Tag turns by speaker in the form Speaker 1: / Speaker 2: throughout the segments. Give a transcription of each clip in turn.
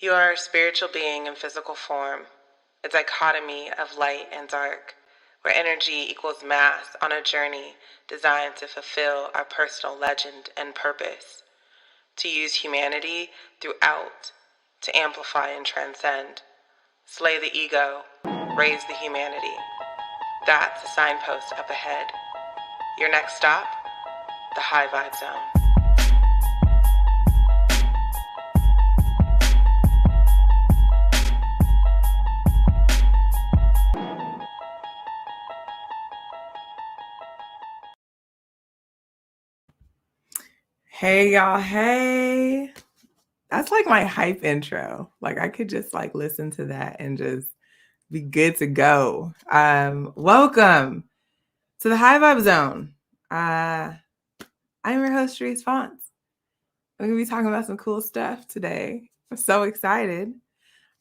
Speaker 1: You are a spiritual being in physical form, a dichotomy of light and dark, where energy equals mass on a journey designed to fulfill our personal legend and purpose, to use humanity throughout, to amplify and transcend, slay the ego, raise the humanity. That's a signpost up ahead. Your next stop, the High Vibe Zone. Hey y'all, hey. That's like my hype intro. Like I could just like listen to that and just be good to go. Welcome to the High Vibe Zone. I'm your host, Reese Fonts. We're gonna be talking about some cool stuff today. I'm so excited.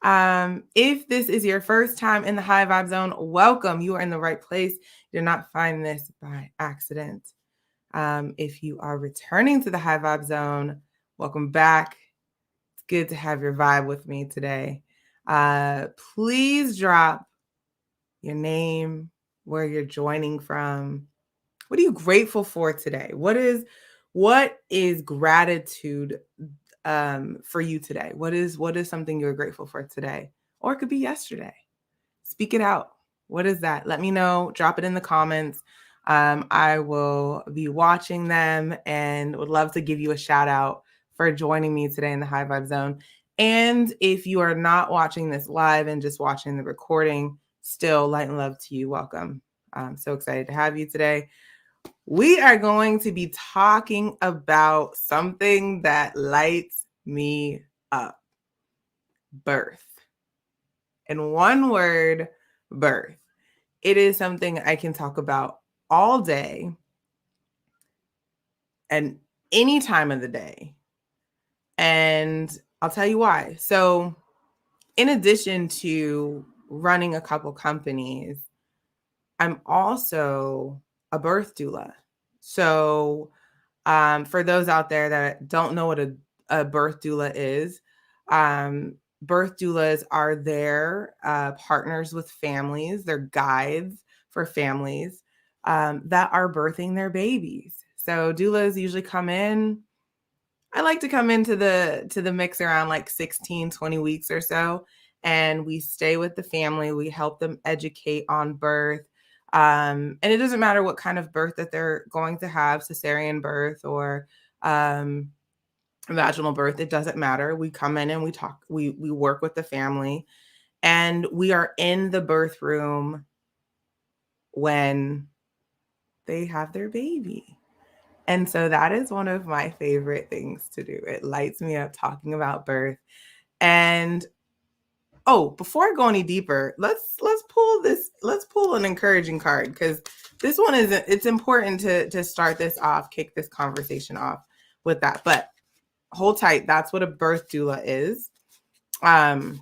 Speaker 1: If this is your first time in the High Vibe Zone, welcome. You are in the right place. You're not finding this by accident. If you are returning to the High Vibe Zone, welcome back. It's good to have your vibe with me today. Please drop your name, where you're joining from. What are you grateful for today? What is gratitude for you today? What is something you're grateful for today? Or it could be yesterday. Speak it out. What is that? Let me know. Drop it in the comments. I will be watching them and would love to give you a shout out for joining me today in the High Vibe Zone. And if you are not watching this live and just watching the recording, still light and love to you. Welcome. I'm so excited to have you today. We are going to be talking about something that lights me up. Birth. In one word, birth. It is something I can talk about all day and any time of the day. And I'll tell you why. So, in addition to running a couple companies, I'm also a birth doula. So, for those out there that don't know what a birth doula is, birth doulas are their partners with families. They're guides for families that are birthing their babies. So doulas usually come in. I like to come into the mix around like 16, 20 weeks or so. And we stay with the family. We help them educate on birth. And it doesn't matter what kind of birth that they're going to have, cesarean birth or vaginal birth. It doesn't matter. We come in and we talk, we work with the family, and we are in the birth room when they have their baby. And so that is one of my favorite things to do. It lights me up talking about birth. And before I go any deeper, let's pull an encouraging card, because this one it's important to start this off, kick this conversation off with that. But hold tight. That's what a birth doula is. And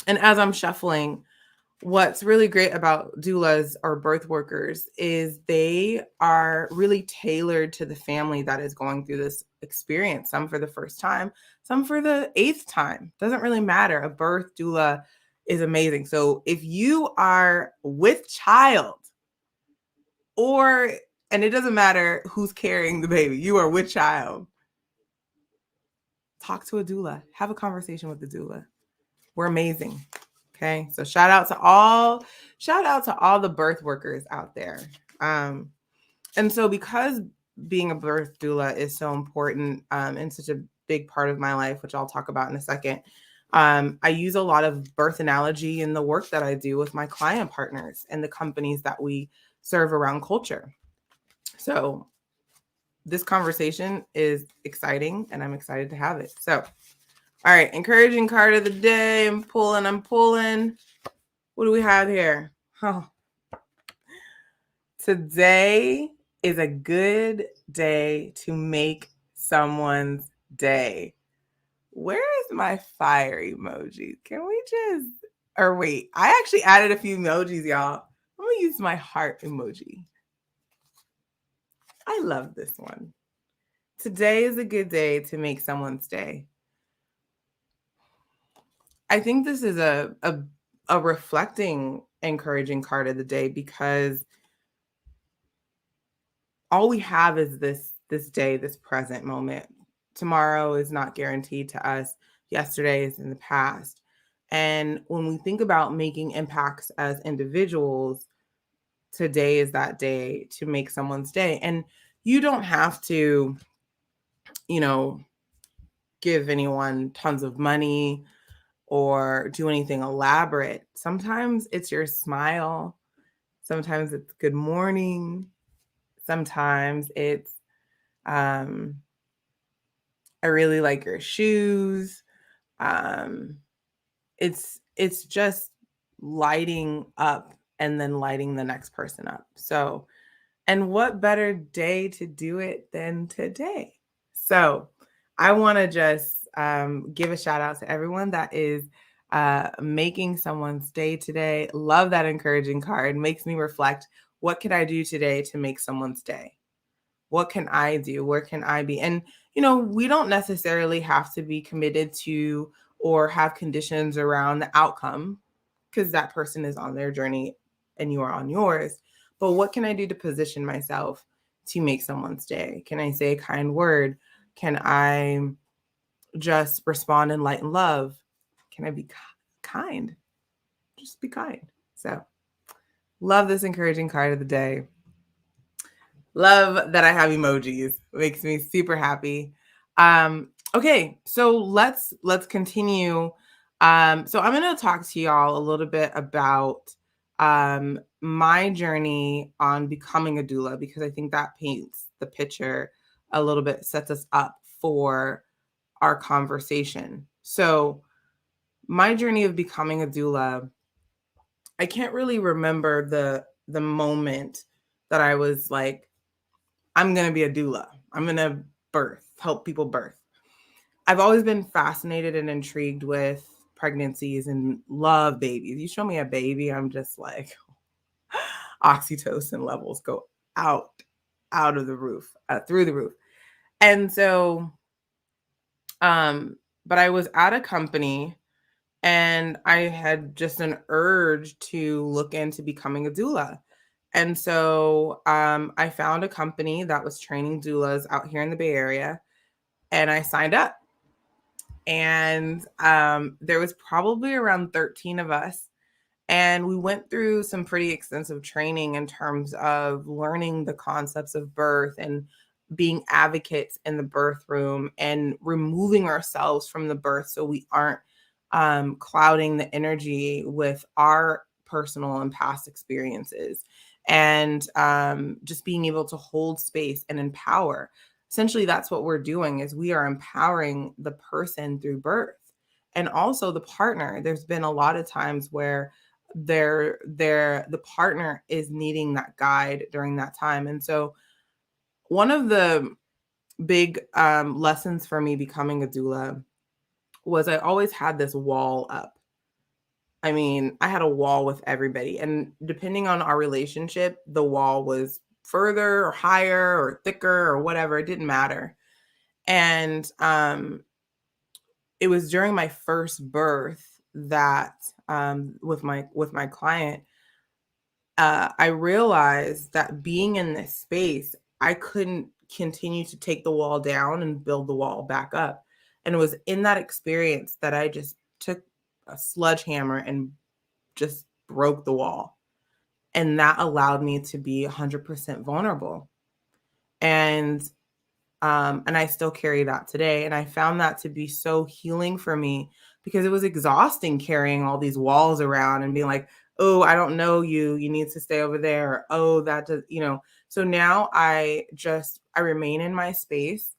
Speaker 1: as I'm shuffling, what's really great about doulas or birth workers is they are really tailored to the family that is going through this experience. Some for the first time, some for the 8th time. Doesn't really matter. A birth doula is amazing. So if you are with child, and it doesn't matter who's carrying the baby, you are with child, talk to a doula. Have a conversation with the doula. We're amazing. Okay. So shout out to all the birth workers out there. And so because being a birth doula is so important and such a big part of my life, which I'll talk about in a second, I use a lot of birth analogy in the work that I do with my client partners and the companies that we serve around culture. So this conversation is exciting and I'm excited to have it. So, all right, encouraging card of the day. I'm pulling. What do we have here? Oh. Today is a good day to make someone's day. Where is my fire emoji? Can we wait, I actually added a few emojis, y'all. I'm gonna use my heart emoji. I love this one. Today is a good day to make someone's day. I think this is a reflecting, encouraging card of the day, because all we have is this day, this present moment. Tomorrow is not guaranteed to us. Yesterday is in the past. And when we think about making impacts as individuals, today is that day to make someone's day. And you don't have to, you know, give anyone tons of money or do anything elaborate. Sometimes it's your smile. Sometimes it's good morning. Sometimes it's, um, I really like your shoes. Um, it's just lighting up and then lighting the next person up. So, and what better day to do it than today? So, I want to just give a shout out to everyone that is making someone's day today. Love that encouraging card. Makes me reflect. What can I do today to make someone's day? What can I do? Where can I be? And, we don't necessarily have to be committed to or have conditions around the outcome, because that person is on their journey and you are on yours. But what can I do to position myself to make someone's day? Can I say a kind word? Can I just respond in light and love? Can I be kind? Just be kind. So, love this encouraging card of the day. Love that I have emojis. Makes me super happy. Okay, so let's continue. So I'm gonna talk to y'all a little bit about my journey on becoming a doula, because I think that paints the picture a little bit, sets us up for our conversation. So my journey of becoming a doula, I can't really remember the moment that I was like, I'm going to be a doula. I'm going to help people birth. I've always been fascinated and intrigued with pregnancies and love babies. You show me a baby, I'm just like, oxytocin levels go out of the roof, through the roof. And so, but I was at a company and I had just an urge to look into becoming a doula. And so I found a company that was training doulas out here in the Bay Area, and I signed up. And there was probably around 13 of us. And we went through some pretty extensive training in terms of learning the concepts of birth and being advocates in the birth room and removing ourselves from the birth so we aren't clouding the energy with our personal and past experiences, and just being able to hold space and empower. Essentially, that's what we're doing, is we are empowering the person through birth, and also the partner. There's been a lot of times where the partner is needing that guide during that time. And so one of the big lessons for me becoming a doula was I always had this wall up. I mean, I had a wall with everybody, and depending on our relationship, the wall was further or higher or thicker or whatever. It didn't matter. And it was during my first birth that with my client, I realized that being in this space, I couldn't continue to take the wall down and build the wall back up. And it was in that experience that I just took a sledgehammer and just broke the wall. And that allowed me to be 100% vulnerable. And I still carry that today. And I found that to be so healing for me, because it was exhausting carrying all these walls around and being like, oh, I don't know you. You need to stay over there. Or, oh, that does. So now I remain in my space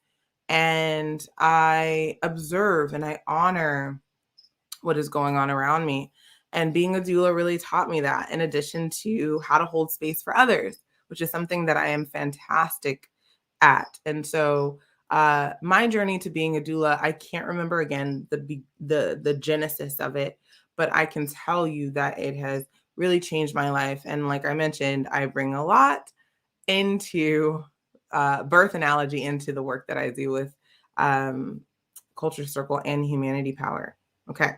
Speaker 1: and I observe and I honor what is going on around me. And being a doula really taught me that, in addition to how to hold space for others, which is something that I am fantastic at. And so my journey to being a doula, I can't remember again the genesis of it, but I can tell you that it has really changed my life. And like I mentioned, I bring a lot into birth analogy into the work that I do with Culture Circle and Humanity Power. Okay.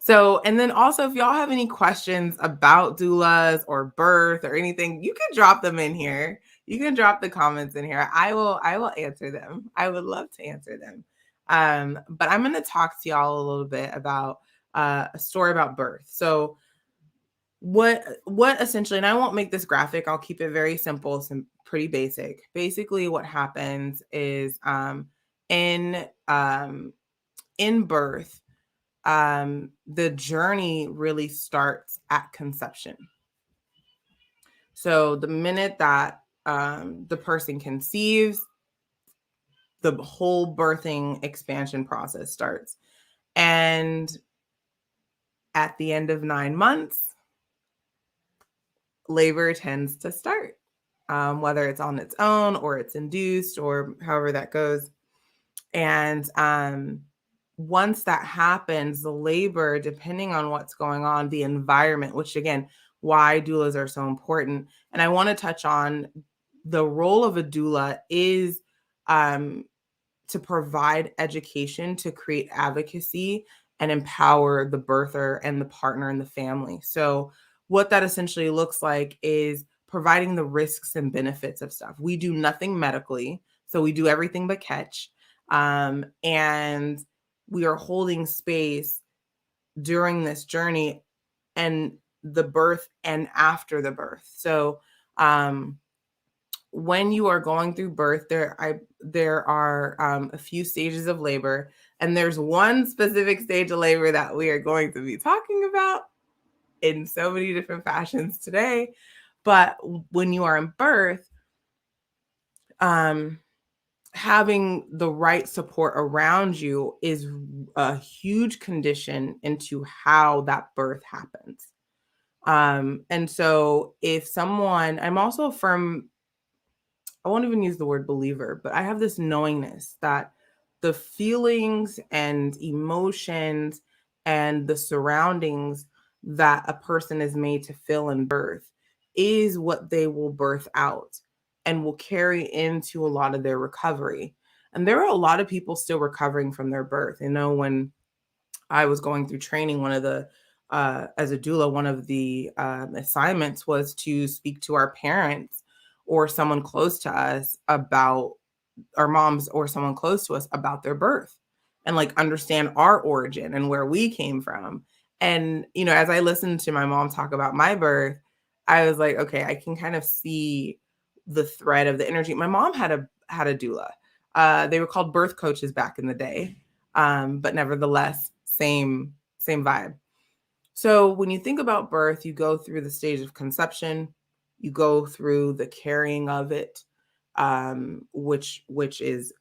Speaker 1: So, and then also, if y'all have any questions about doulas or birth or anything, you can drop them in here. You can drop the comments in here. I will answer them. I would love to answer them. But I'm going to talk to y'all a little bit about a story about birth. So, what essentially, and I won't make this graphic. I'll keep it very simple, some pretty basic. Basically, what happens is in in birth, the journey really starts at conception. So the minute that the person conceives, the whole birthing expansion process starts. And at the end of 9 months, labor tends to start, whether it's on its own or it's induced or however that goes. And once that happens, the labor, depending on what's going on, the environment, which again, why doulas are so important. And I want to touch on the role of a doula is to provide education, to create advocacy and empower the birther and the partner and the family. So what that essentially looks like is providing the risks and benefits of stuff. We do nothing medically, so we do everything but catch. And we are holding space during this journey and the birth and after the birth. So when you are going through birth, there are a few stages of labor, and there's one specific stage of labor that we are going to be talking about in so many different fashions today. But when you are in birth, having the right support around you is a huge condition into how that birth happens. And so if someone, I'm also a firm, I won't even use the word believer, but I have this knowingness that the feelings and emotions and the surroundings that a person is made to feel in birth is what they will birth out and will carry into a lot of their recovery. And there are a lot of people still recovering from their birth. You know, when I was going through training, one of the as a doula, one of the assignments was to speak to our parents or someone close to us about our moms or someone close to us about their birth and like understand our origin and where we came from. And, you know, as I listened to my mom talk about my birth, I was like, okay, I can kind of see the thread of the energy. My mom had a doula. They were called birth coaches back in the day. But nevertheless, same vibe. So when you think about birth, you go through the stage of conception, you go through the carrying of it, which is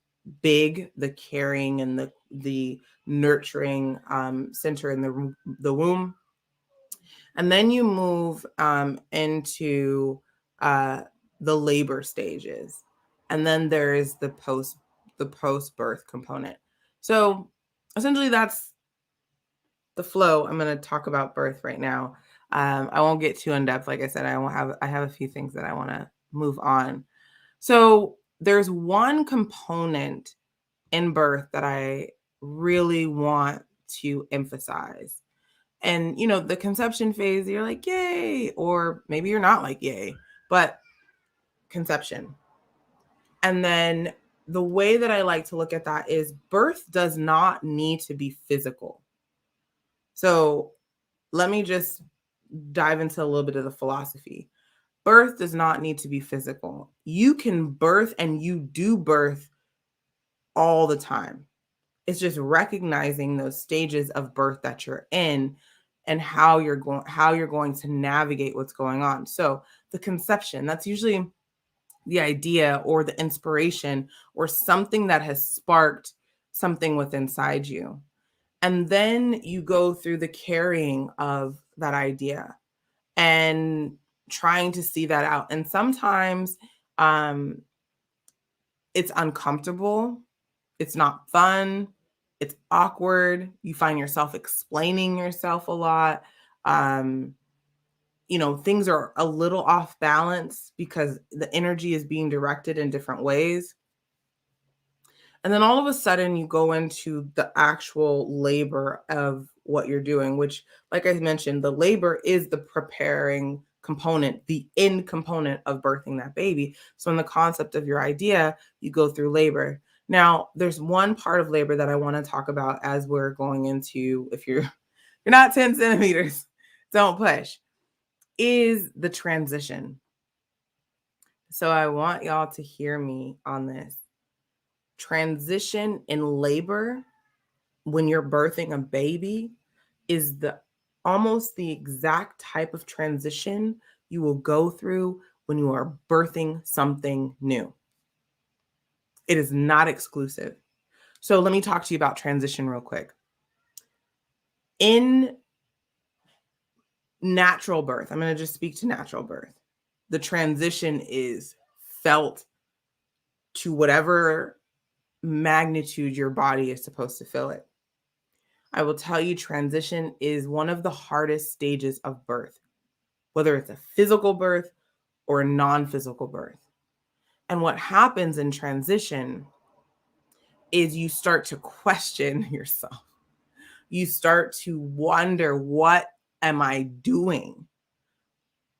Speaker 1: big, the carrying and the nurturing center in the womb, and then you move into the labor stages, and then there is the post birth component. So essentially, that's the flow. I'm going to talk about birth right now. I won't get too in depth. Like I said, I have a few things that I want to move on. So there's one component in birth that I really want to emphasize. And, you know, the conception phase, you're like, yay, or maybe you're not like, yay, but conception. And then the way that I like to look at that is birth does not need to be physical. So let me just dive into a little bit of the philosophy. Birth does not need to be physical. You can birth and you do birth all the time. It's just recognizing those stages of birth that you're in and how you're going to navigate what's going on. So the conception, that's usually the idea or the inspiration or something that has sparked something within inside you. And then you go through the carrying of that idea and trying to see that out. And sometimes it's uncomfortable. It's not fun. It's awkward. You find yourself explaining yourself a lot. You know, things are a little off balance because the energy is being directed in different ways. And then all of a sudden you go into the actual labor of what you're doing, which, like I mentioned, the labor is the preparing component, the end component of birthing that baby. So in the concept of your idea, you go through labor. Now, there's one part of labor that I want to talk about as we're going into, if you're not 10 centimeters, don't push, is the transition. So I want y'all to hear me on this. Transition in labor, when you're birthing a baby, is almost the exact type of transition you will go through when you are birthing something new. It is not exclusive. So let me talk to you about transition real quick. In natural birth, I'm going to just speak to natural birth. The transition is felt to whatever magnitude your body is supposed to feel it. I will tell you, transition is one of the hardest stages of birth, whether it's a physical birth or a non-physical birth. And what happens in transition is you start to question yourself. You start to wonder, what am I doing?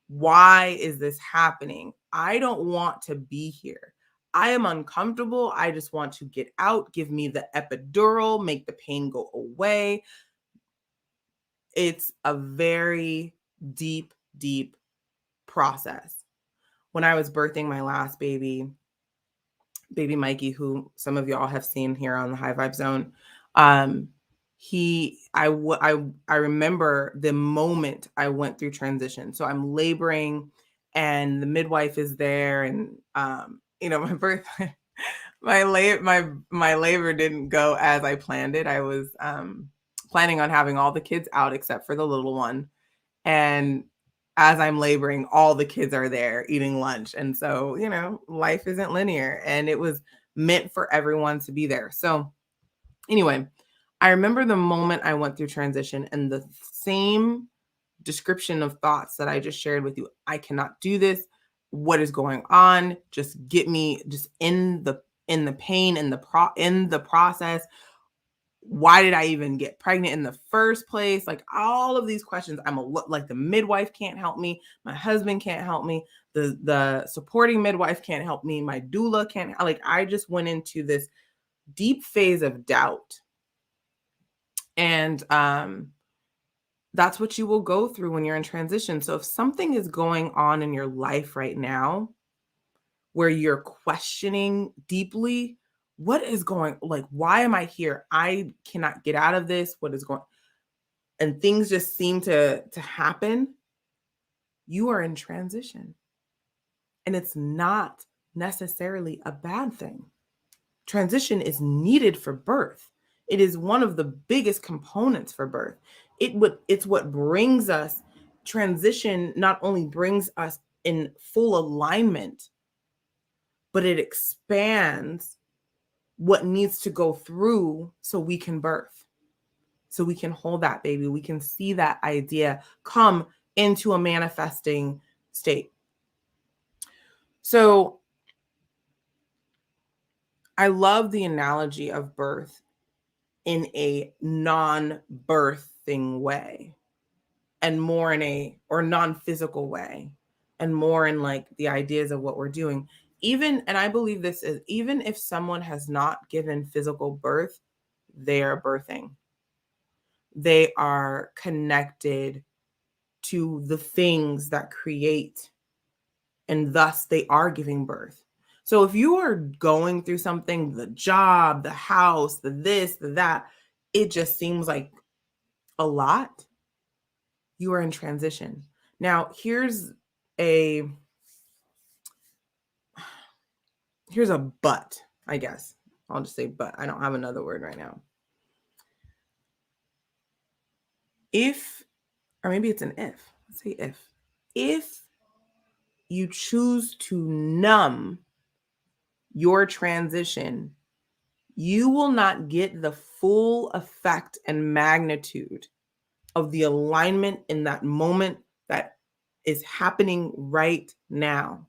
Speaker 1: Why is this happening? I don't want to be here. I am uncomfortable. I just want to get out. Give me the epidural, make the pain go away. It's a very deep, deep process. When I was birthing my last baby Mikey, who some of y'all have seen here on the High Vibe Zone, I remember the moment I went through transition. So I'm laboring, and the midwife is there, and my birth, my labor didn't go as I planned it. I was planning on having all the kids out except for the little one, and as I'm laboring, all the kids are there eating lunch. And so, life isn't linear, and it was meant for everyone to be there. So anyway, I remember the moment I went through transition and the same description of thoughts that I just shared with you. I cannot do this. What is going on? Just get me just in the pain, in the process. Why did I even get pregnant in the first place? Like, all of these questions. Like, the midwife can't help me. My husband can't help me. The supporting midwife can't help me. My doula can't. Like, I just went into this deep phase of doubt. And that's what you will go through when you're in transition. So if something is going on in your life right now where you're questioning deeply, what is going, like, why am I here? I cannot get out of this. What is going, and things just seem to happen. You are in transition. And it's not necessarily a bad thing. Transition is needed for birth. It is one of the biggest components for birth. It's what brings us, transition not only brings us in full alignment, but it expands what needs to go through so we can birth, so we can hold that baby. We can see that idea come into a manifesting state. So I love the analogy of birth in a non-birthing way, and more or non-physical way, and more in like the ideas of what we're doing. And I believe this is, even if someone has not given physical birth, they are birthing. They are connected to the things that create, and thus they are giving birth. So if you are going through something, the job, the house, the this, the that, it just seems like a lot, you are in transition. Now, here's a but, I guess. I'll just say but. I don't have another word right now. Or maybe it's an if. Let's say if. If you choose to numb your transition, you will not get the full effect and magnitude of the alignment in that moment that is happening right now.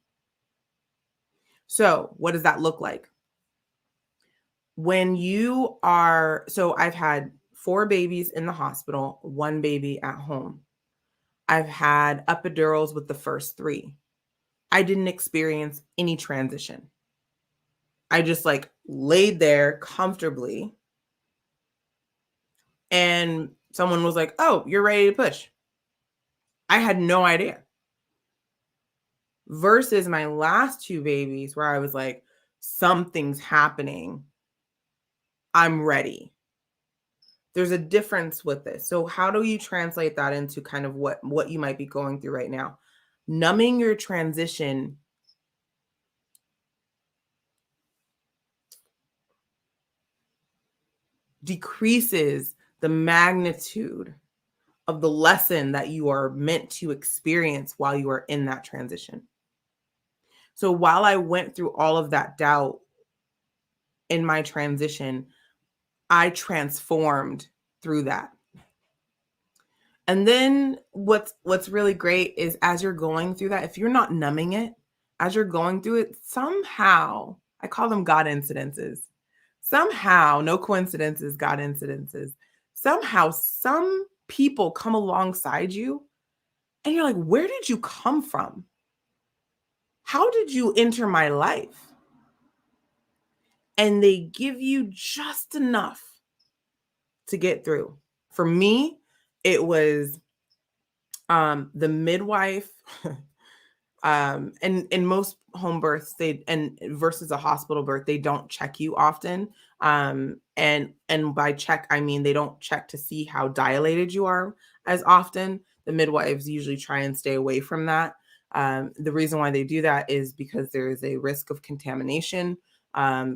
Speaker 1: So what does that look like? When you are, so I've had 4 babies in the hospital, 1 baby at home. I've had epidurals with the first 3. I didn't experience any transition. I just like laid there comfortably and someone was like, "Oh, you're ready to push." I had no idea. Versus my last 2 babies where I was like, something's happening. I'm ready. There's a difference with this. So how do you translate that into kind of what you might be going through right now? Numbing your transition decreases the magnitude of the lesson that you are meant to experience while you are in that transition. So while I went through all of that doubt in my transition, I transformed through that. And then what's really great is as you're going through that, if you're not numbing it, as you're going through it, somehow, I call them God incidences. Somehow, no coincidences, God incidences. Somehow, some people come alongside you and you're like, where did you come from? How did you enter my life? And they give you just enough to get through. For me, it was the midwife. And in most home births, they and versus a hospital birth, they don't check you often. And by check, I mean they don't check to see how dilated you are as often. The midwives usually try and stay away from that. The reason why they do that is because there is a risk of contamination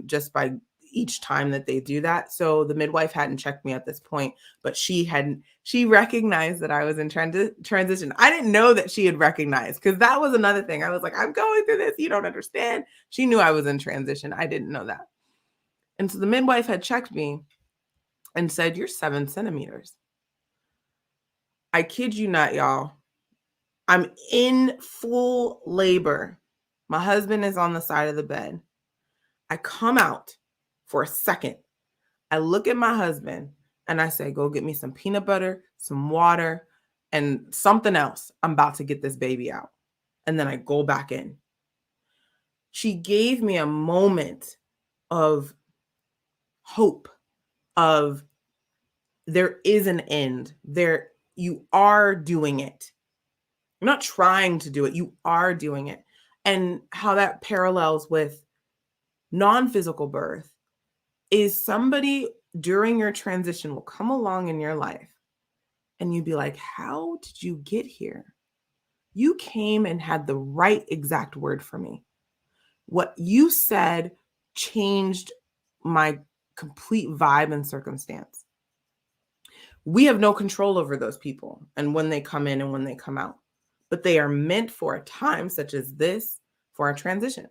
Speaker 1: just by each time that they do that. So the midwife hadn't checked me at this point, but she recognized that I was in transition. I didn't know that she had recognized, because that was another thing. I was like, I'm going through this. You don't understand. She knew I was in transition. I didn't know that. And so the midwife had checked me and said, you're 7 centimeters. I kid you not, y'all. I'm in full labor. My husband is on the side of the bed. I come out for a second. I look at my husband and I say, go get me some peanut butter, some water, and something else. I'm about to get this baby out. And then I go back in. She gave me a moment of hope, of there is an end. There, you are doing it. You're not trying to do it. You are doing it. And how that parallels with non-physical birth is somebody during your transition will come along in your life and you'd be like, how did you get here? You came and had the right exact word for me. What you said changed my complete vibe and circumstance. We have no control over those people and when they come in and when they come out, but they are meant for a time such as this for a transition.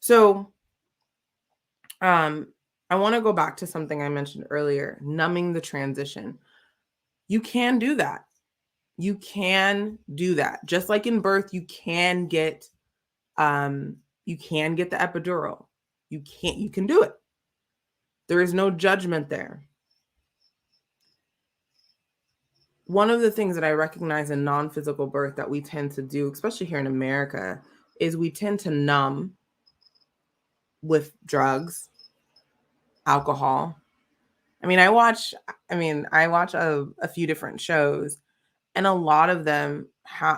Speaker 1: So, I want to go back to something I mentioned earlier, numbing the transition. You can do that. You can do that. Just like in birth, you can get the epidural. You can do it. There is no judgment there. One of the things that I recognize in non-physical birth that we tend to do, especially here in America, is we tend to numb with drugs, alcohol. I watch a few different shows, and a lot of them,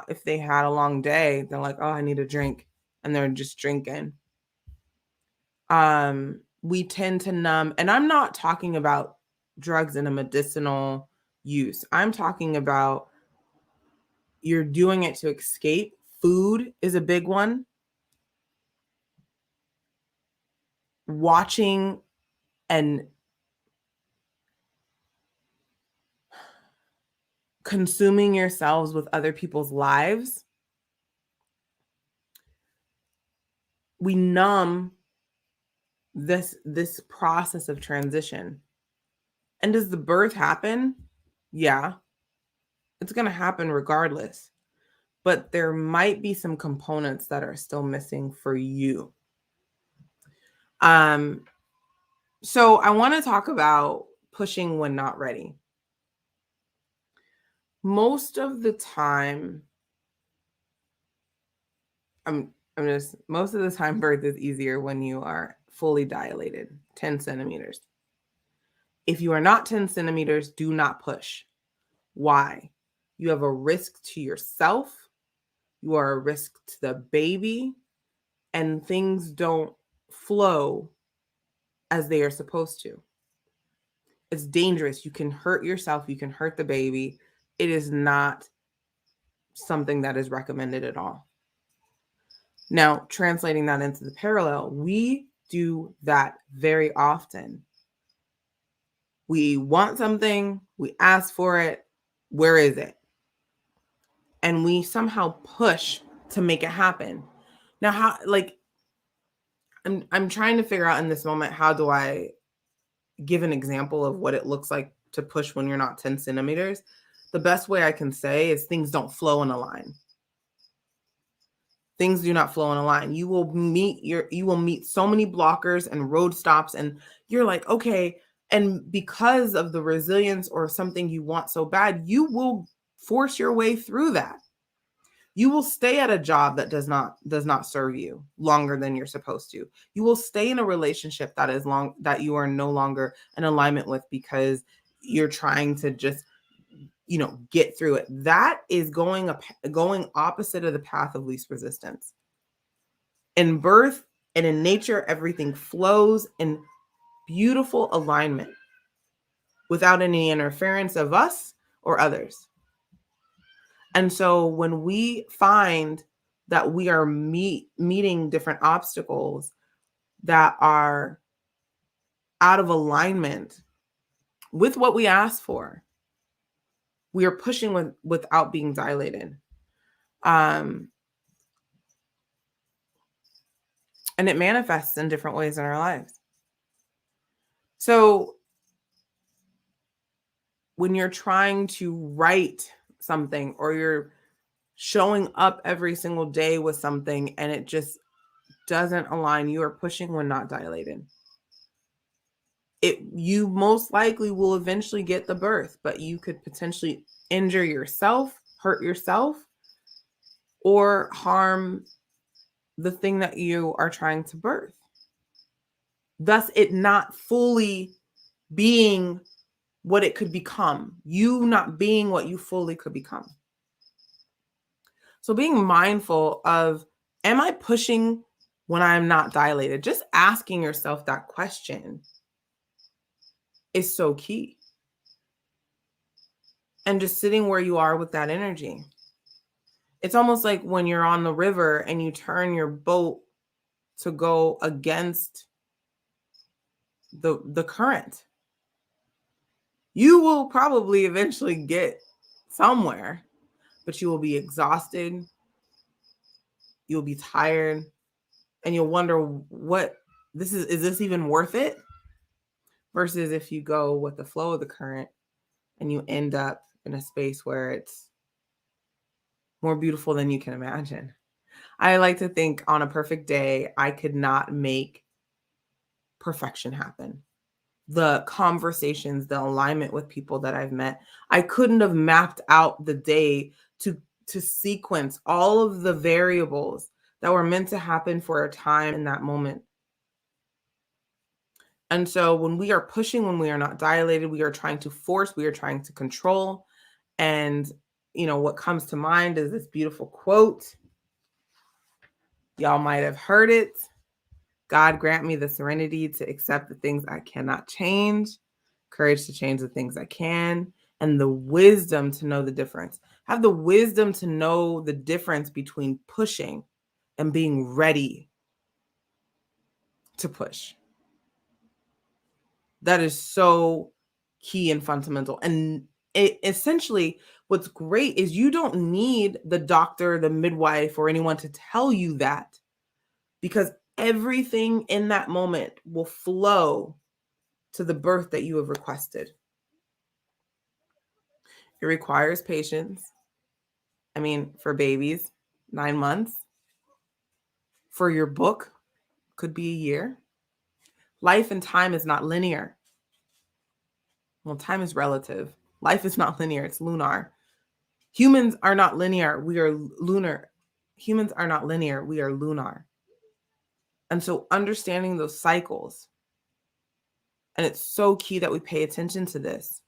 Speaker 1: if they had a long day, they're like, oh, I need a drink. And they're just drinking. We tend to numb, and I'm not talking about drugs in a medicinal use. I'm talking about you're doing it to escape. Food is a big one. Watching and consuming yourselves with other people's lives. We numb this process of transition. And does the birth happen? Yeah, it's going to happen regardless. But there might be some components that are still missing for you. So I want to talk about pushing when not ready. Most of the time, most of the time birth is easier when you are fully dilated, 10 centimeters. If you are not 10 centimeters, do not push. Why? You have a risk to yourself. You are a risk to the baby, and things don't flow as they are supposed to. It's dangerous. You can hurt yourself. You can hurt the baby. It is not something that is recommended at all. Now, translating that into the parallel, we do that very often. We want something, we ask for it, where is it? And we somehow push to make it happen. Now, how, like, I'm trying to figure out in this moment, how do I give an example of what it looks like to push when you're not 10 centimeters? The best way I can say is things don't flow in a line. Things do not flow in a line. You will meet so many blockers and road stops, and you're like, okay. And because of the resilience or something you want so bad, you will force your way through that. You will stay at a job that does not serve you longer than you're supposed to. You will stay in a relationship that you are no longer in alignment with because you're trying to just, get through it. That is going opposite of the path of least resistance. In birth and in nature, everything flows in beautiful alignment without any interference of us or others. And so when we find that we are meeting different obstacles that are out of alignment with what we asked for, we are pushing without being dilated. And it manifests in different ways in our lives. So when you're trying to write something, or you're showing up every single day with something and it just doesn't align, you are pushing when not dilated. You most likely will eventually get the birth, but you could potentially injure yourself, hurt yourself, or harm the thing that you are trying to birth. Thus, it not fully being what it could become, you not being what you fully could become. So being mindful of, am I pushing when I'm not dilated? Just asking yourself that question is so key. And just sitting where you are with that energy. It's almost like when you're on the river and you turn your boat to go against the current. You will probably eventually get somewhere, but you will be exhausted. You'll be tired, and you'll wonder is this even worth it? Versus if you go with the flow of the current and you end up in a space where it's more beautiful than you can imagine. I like to think on a perfect day, I could not make perfection happen. The conversations, the alignment with people that I've met, I couldn't have mapped out the day to sequence all of the variables that were meant to happen for a time in that moment. And so when we are pushing, when we are not dilated, we are trying to force, we are trying to control. And, what comes to mind is this beautiful quote. Y'all might have heard it. God grant me the serenity to accept the things I cannot change, courage to change the things I can, and the wisdom to know the difference. Have the wisdom to know the difference between pushing and being ready to push. That is so key and fundamental. And essentially, what's great is you don't need the doctor, the midwife, or anyone to tell you that, because everything in that moment will flow to the birth that you have requested. It requires patience. For babies, 9 months. For your book, could be a year. Life and time is not linear. Well, time is relative. Life is not linear, it's lunar. Humans are not linear, we are lunar. Humans are not linear, we are lunar. And so understanding those cycles, and it's so key that we pay attention to this.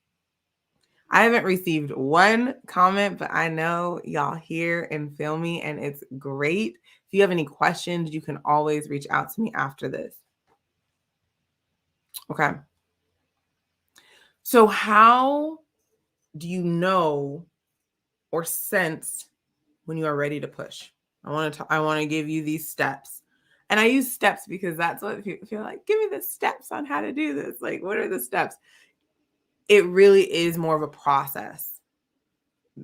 Speaker 1: I haven't received one comment, but I know y'all hear and feel me, and it's great. If you have any questions, you can always reach out to me after this. Okay. So how do you know or sense when you are ready to push? I want to give you these steps. And I use steps because that's what people feel like, give me the steps on how to do this. Like, what are the steps? It really is more of a process.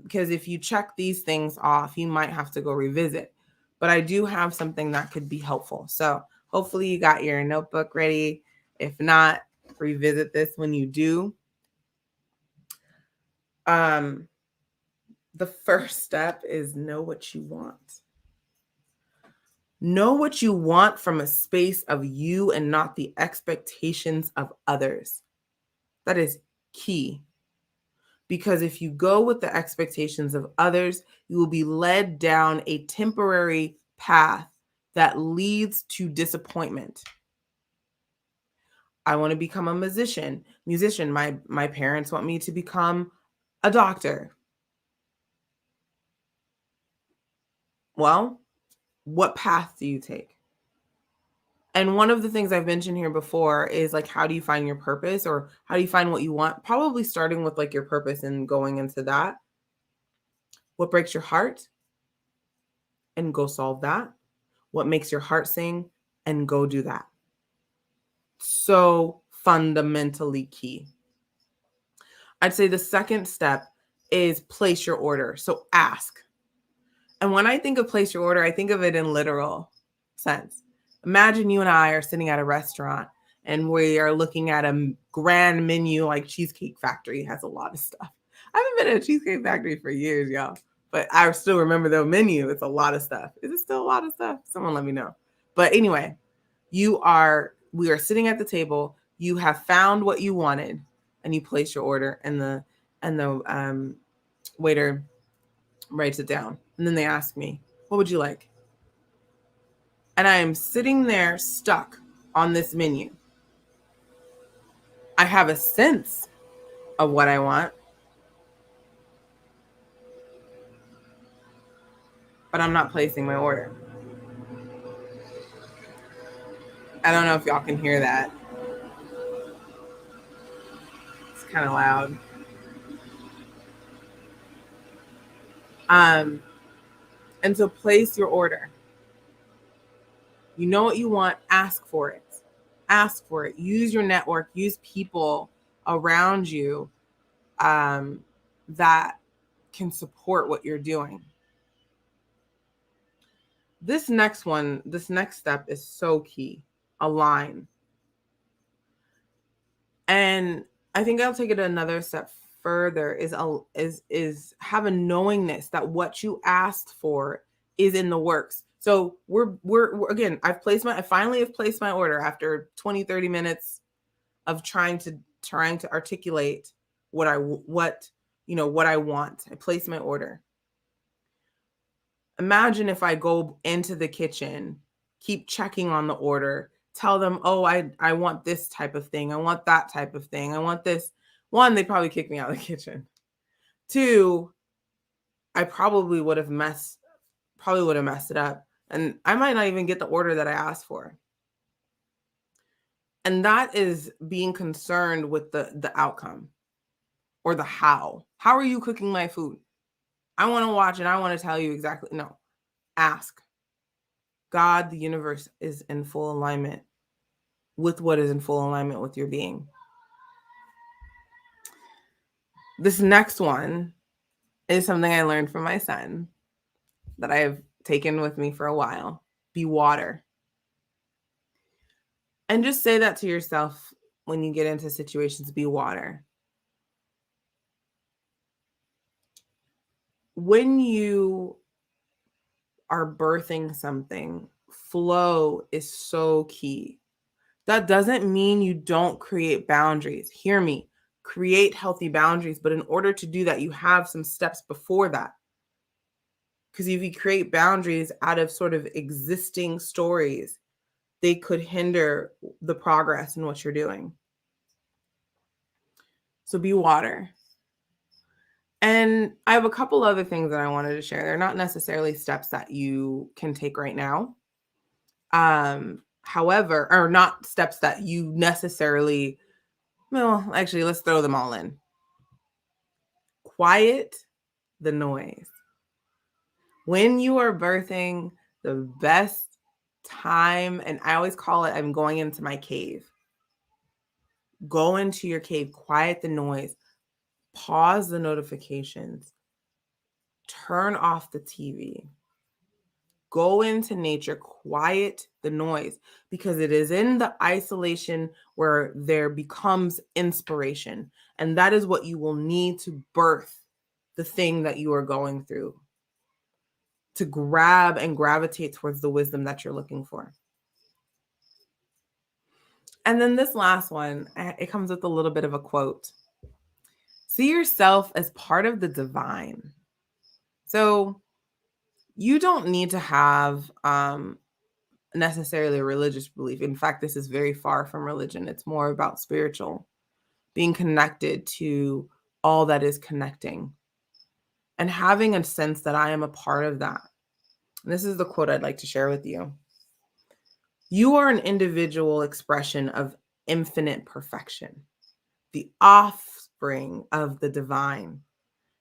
Speaker 1: Because if you check these things off, you might have to go revisit. But I do have something that could be helpful. So hopefully you got your notebook ready. If not, revisit this when you do. The first step is know what you want. Know what you want from a space of you and not the expectations of others. That is key. Because if you go with the expectations of others, you will be led down a temporary path that leads to disappointment. I want to become a musician. My parents want me to become a doctor. Well, what path do you take? And one of the things I've mentioned here before is like, how do you find your purpose, or how do you find what you want? Probably starting with like your purpose and going into that. What breaks your heart? And go solve that. What makes your heart sing? And go do that. So fundamentally key. I'd say the second step is place your order. So ask. And when I think of place your order, I think of it in literal sense. Imagine you and I are sitting at a restaurant and we are looking at a grand menu. Like Cheesecake Factory has a lot of stuff. I haven't been at a Cheesecake Factory for years, y'all, but I still remember the menu. It's a lot of stuff. Is it still a lot of stuff? Someone let me know. But anyway, we are sitting at the table. You have found what you wanted, and you place your order, and the waiter writes it down. And then they ask me, what would you like? And I am sitting there stuck on this menu. I have a sense of what I want, but I'm not placing my order. I don't know if y'all can hear that. It's kind of loud. And so place your order. You know what you want, ask for it. Ask for it. Use your network, use people around you that can support what you're doing. This next step is so key. Align. And I think I'll take it another step further is have a knowingness that what you asked for is in the works. So we're again, I finally have placed my order after 20-30 minutes of trying to articulate what I want. I place my order. Imagine if I go into the kitchen, keep checking on the order, tell them, oh, I want this type of thing. I want that type of thing. I want this. One, they probably kick me out of the kitchen. Two, I probably would have messed it up. And I might not even get the order that I asked for. And that is being concerned with the outcome or the how. How are you cooking my food? I want to watch and I want to tell you exactly. No, ask. God, the universe is in full alignment with what is in full alignment with your being. This next one is something I learned from my son that I have taken with me for a while. Be water. And just say that to yourself when you get into situations, be water. When you are birthing something, flow is so key. That doesn't mean you don't create boundaries. Hear me. create healthy boundaries. But in order to do that, you have some steps before that. Because if you create boundaries out of sort of existing stories, they could hinder the progress in what you're doing. So be water. And I have a couple other things that I wanted to share. They're not necessarily steps that you can take right now. However, or not steps that you necessarily, well, actually, let's throw them all in. Quiet the noise. When you are birthing, the best time, and I always call it, I'm going into my cave. Go into your cave, quiet the noise, pause the notifications, turn off the TV, go into nature, quiet the noise, because it is in the isolation where there becomes inspiration. And that is what you will need to birth the thing that you are going through, to grab and gravitate towards the wisdom that you're looking for. And then this last one, it comes with a little bit of a quote. See yourself as part of the divine. So you don't need to have necessarily a religious belief. In fact, this is very far from religion. It's more about spiritual, being connected to all that is connecting and having a sense that I am a part of that. And this is the quote I'd like to share with you. You are an individual expression of infinite perfection, the offspring of the divine.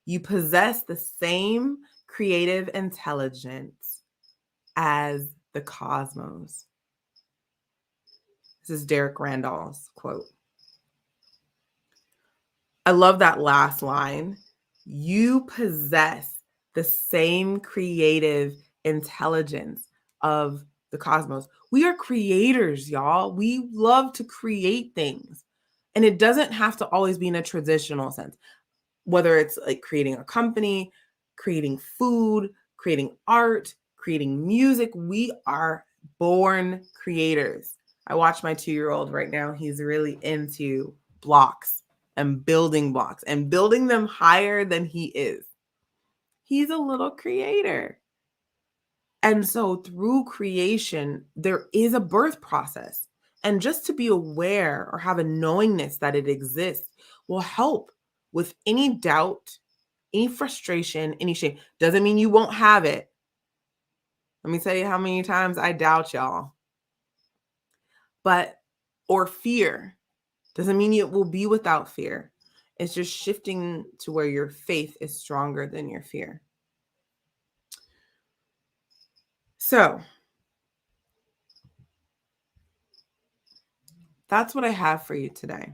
Speaker 1: You possess the same creative intelligence as the cosmos. This is Derek Randall's quote. I love that last line. You possess the same creative intelligence of the cosmos. We are creators, y'all. We love to create things. And it doesn't have to always be in a traditional sense, whether it's like creating a company, creating food, creating art, creating music. We are born creators. I watch my 2-year-old right now. He's really into blocks and building blocks and building them higher than he is. He's a little creator. And so through creation, there is a birth process. And just to be aware or have a knowingness that it exists will help with any doubt, any frustration, any shame. Doesn't mean you won't have it. Let me tell you how many times I doubt y'all. Or fear. Doesn't mean it will be without fear. It's just shifting to where your faith is stronger than your fear. So that's what I have for you today.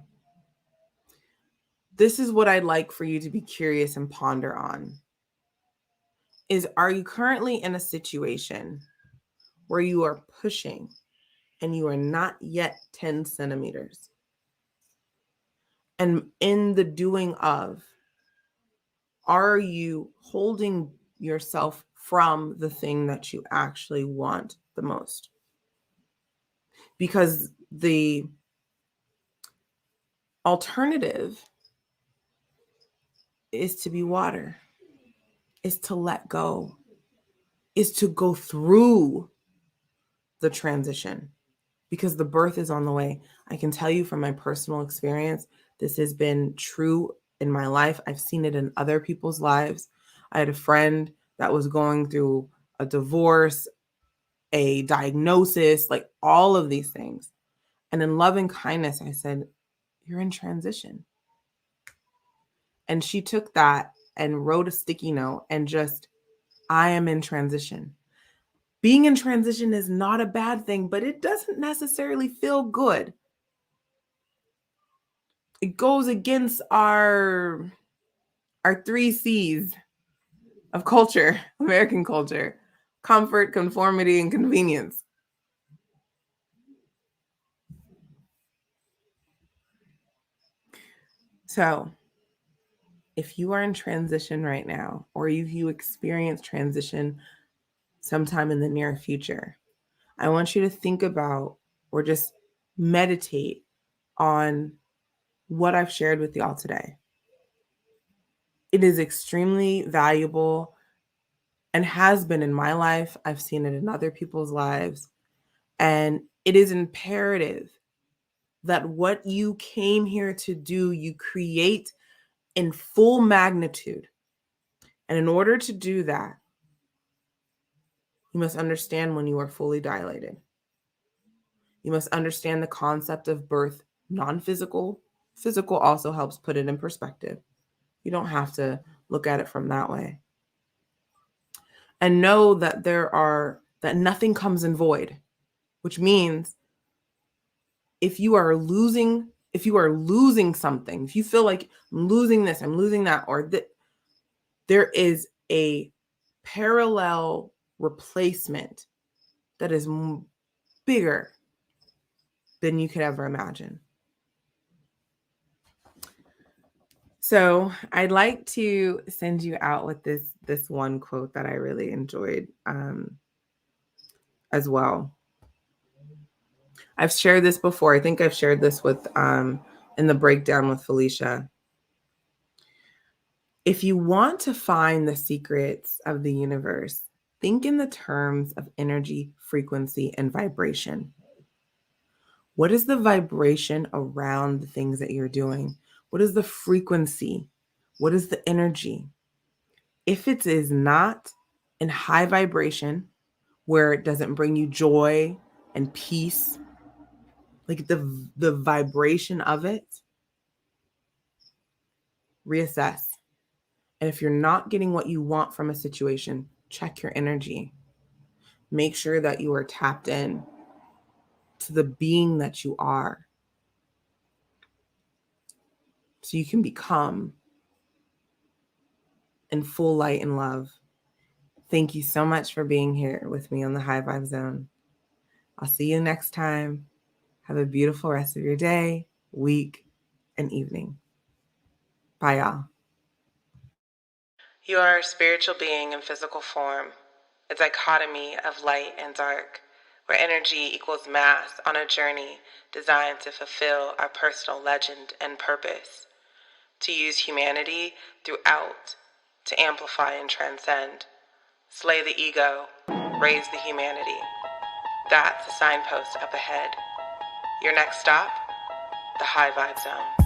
Speaker 1: This is what I'd like for you to be curious and ponder on. Are you currently in a situation where you are pushing and you are not yet 10 centimeters? And in the doing of, are you holding yourself from the thing that you actually want the most? Because the alternative is to be water, is to let go, is to go through the transition, because the birth is on the way. I can tell you from my personal experience, this has been true in my life. I've seen it in other people's lives. I had a friend that was going through a divorce, a diagnosis, like all of these things. And in loving kindness, I said, you're in transition. And she took that and wrote a sticky note and just, I am in transition. Being in transition is not a bad thing, but it doesn't necessarily feel good. It goes against our 3 C's of culture, American culture: comfort, conformity, and convenience. So if you are in transition right now, or if you experience transition sometime in the near future, I want you to think about or just meditate on what I've shared with y'all today. It is extremely valuable and has been in my life. I've seen it in other people's lives. And it is imperative that what you came here to do, you create in full magnitude. And in order to do that, you must understand when you are fully dilated. You must understand the concept of birth, non-physical. Physical also helps put it in perspective. You don't have to look at it from that way. And know that that nothing comes in void, which means if you are losing something, if you feel like I'm losing this, I'm losing that, or that, there is a parallel replacement that is bigger than you could ever imagine. So I'd like to send you out with this one quote that I really enjoyed as well. I've shared this before. I think I've shared this with in the breakdown with Felicia. If you want to find the secrets of the universe, think in the terms of energy, frequency, and vibration. What is the vibration around the things that you're doing? What is the frequency? What is the energy? If it is not in high vibration, where it doesn't bring you joy and peace, like the vibration of it, reassess. And if you're not getting what you want from a situation, check your energy. Make sure that you are tapped in to the being that you are, so you can become in full light and love. Thank you so much for being here with me on the High Vibe Zone. I'll see you next time. Have a beautiful rest of your day, week, and evening. Bye, y'all. You are a spiritual being in physical form, a dichotomy of light and dark, where energy equals mass on a journey designed to fulfill our personal legend and purpose, to use humanity throughout, to amplify and transcend, slay the ego, raise the humanity. That's the signpost up ahead. Your next stop, the High Vibe Zone.